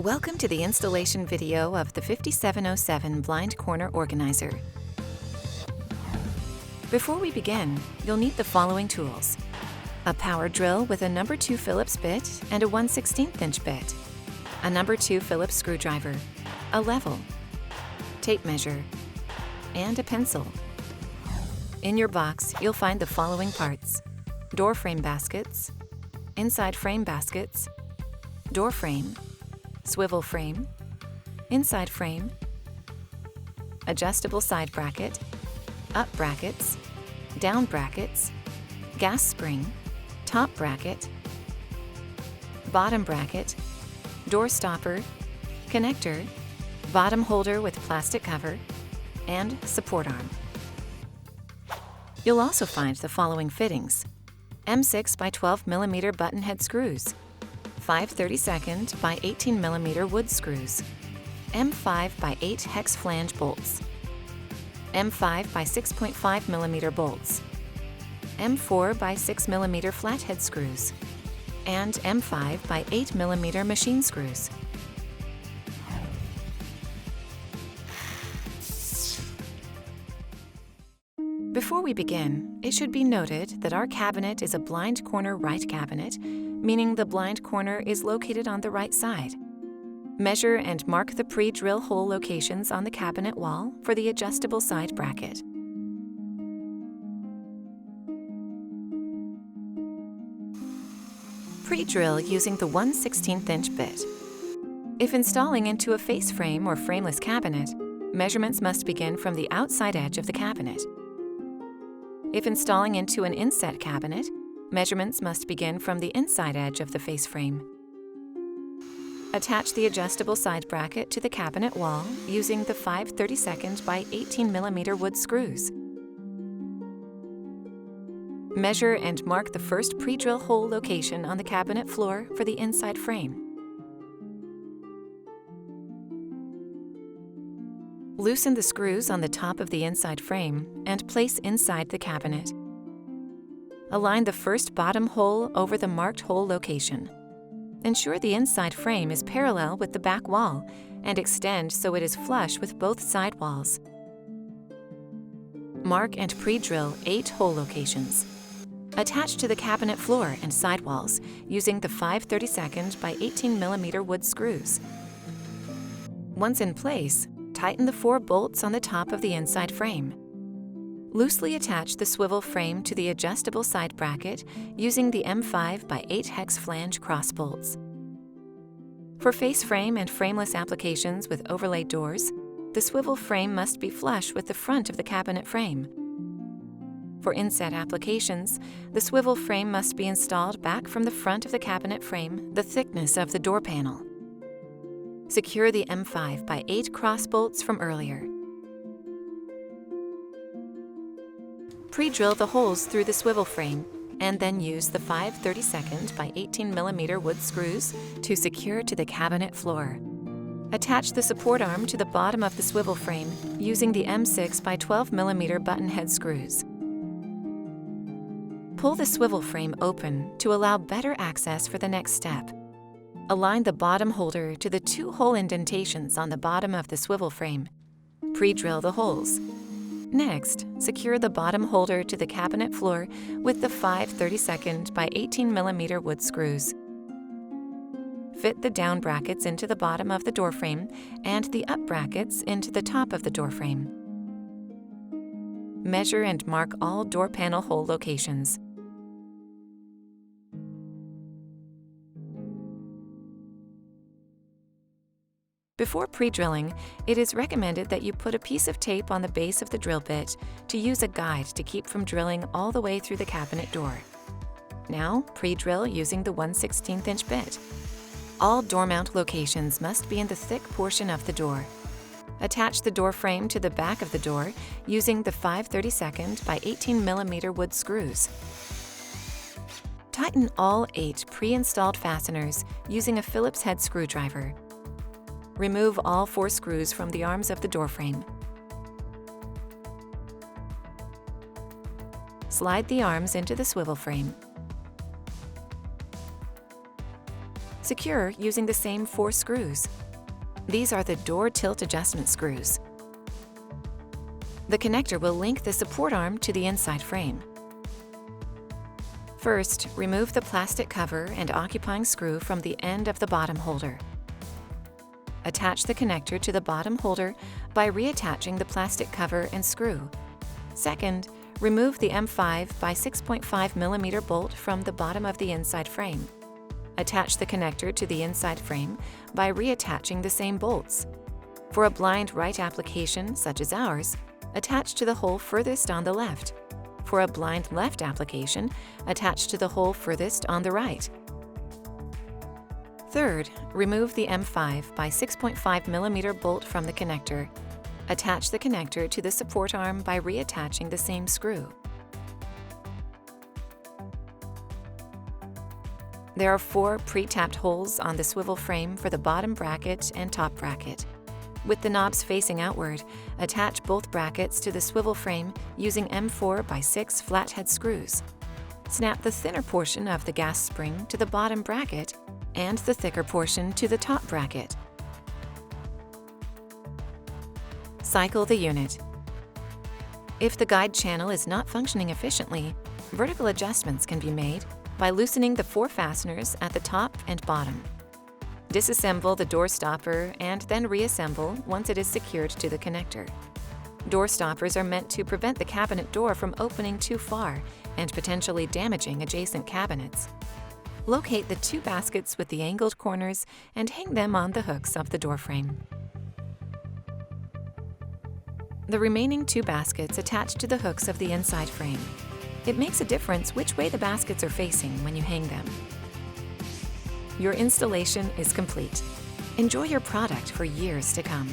Welcome to the installation video of the 5707 Blind Corner Organizer. Before we begin, you'll need the following tools: a power drill with a No. 2 Phillips bit and a 1/16 inch bit, a No. 2 Phillips screwdriver, a level, tape measure, and a pencil. In your box, you'll find the following parts: door frame baskets, inside frame baskets, door frame, swivel frame, inside frame, adjustable side bracket, up brackets, down brackets, gas spring, top bracket, bottom bracket, door stopper, connector, bottom holder with plastic cover, and support arm. You'll also find the following fittings: M6 by 12 mm button head screws, 5 32nd by 18 mm wood screws, M5 by 8 hex flange bolts, M5 by 6.5 mm bolts, M4 by 6 mm flathead screws, and M5 by 8 mm machine screws. Before we begin, it should be noted that our cabinet is a blind corner right cabinet, meaning the blind corner is located on the right side. Measure and mark the pre-drill hole locations on the cabinet wall for the adjustable side bracket. Pre-drill using the 1/16 inch bit. If installing into a face frame or frameless cabinet, measurements must begin from the outside edge of the cabinet. If installing into an inset cabinet, measurements must begin from the inside edge of the face frame. Attach the adjustable side bracket to the cabinet wall using the 5 32nd by 18 mm wood screws. Measure and mark the first pre-drill hole location on the cabinet floor for the inside frame. Loosen the screws on the top of the inside frame and place inside the cabinet. Align the first bottom hole over the marked hole location. Ensure the inside frame is parallel with the back wall and extend so it is flush with both side walls. Mark and pre-drill 8 hole locations. Attach to the cabinet floor and side walls using the 5 32nd by 18 mm wood screws. Once in place, tighten the 4 bolts on the top of the inside frame. Loosely attach the swivel frame to the adjustable side bracket using the M5 by 8 hex flange cross bolts. For face frame and frameless applications with overlaid doors, the swivel frame must be flush with the front of the cabinet frame. For inset applications, the swivel frame must be installed back from the front of the cabinet frame the thickness of the door panel. Secure the M5 by 8 cross bolts from earlier. Pre-drill the holes through the swivel frame and then use the 5 32nd by 18 mm wood screws to secure to the cabinet floor. Attach the support arm to the bottom of the swivel frame using the M6 by 12 mm button head screws. Pull the swivel frame open to allow better access for the next step. Align the bottom holder to the 2 hole indentations on the bottom of the swivel frame. Pre-drill the holes. Next, secure the bottom holder to the cabinet floor with the 5 32nd by 18 mm wood screws. Fit the down brackets into the bottom of the door frame and the up brackets into the top of the door frame. Measure and mark all door panel hole locations. Before pre-drilling, it is recommended that you put a piece of tape on the base of the drill bit to use a guide to keep from drilling all the way through the cabinet door. Now, pre-drill using the 1/16 inch bit. All door mount locations must be in the thick portion of the door. Attach the door frame to the back of the door using the 5 32nd by 18 mm wood screws. Tighten all 8 pre-installed fasteners using a Phillips head screwdriver. Remove all 4 screws from the arms of the door frame. Slide the arms into the swivel frame. secure using the same 4 screws. These are the door tilt adjustment screws. The connector will link the support arm to the inside frame. First, remove the plastic cover and occupying screw from the end of the bottom holder. Attach the connector to the bottom holder by reattaching the plastic cover and screw. Second, remove the M5 by 6.5 mm bolt from the bottom of the inside frame. Attach the connector to the inside frame by reattaching the same bolts. For a blind right application, such as ours, attach to the hole furthest on the left. For a blind left application, attach to the hole furthest on the right. Third, remove the M5 by 6.5 mm bolt from the connector. Attach the connector to the support arm by reattaching the same screw. There are 4 pre-tapped holes on the swivel frame for the bottom bracket and top bracket. With the knobs facing outward, attach both brackets to the swivel frame using M4 by 6 flathead screws. Snap the thinner portion of the gas spring to the bottom bracket and the thicker portion to the top bracket. Cycle the unit. If the guide channel is not functioning efficiently, vertical adjustments can be made by loosening the 4 fasteners at the top and bottom. Disassemble the door stopper and then reassemble once it is secured to the connector. Door stoppers are meant to prevent the cabinet door from opening too far and potentially damaging adjacent cabinets. Locate the 2 baskets with the angled corners and hang them on the hooks of the door frame. The remaining 2 baskets attach to the hooks of the inside frame. It makes a difference which way the baskets are facing when you hang them. Your installation is complete. Enjoy your product for years to come.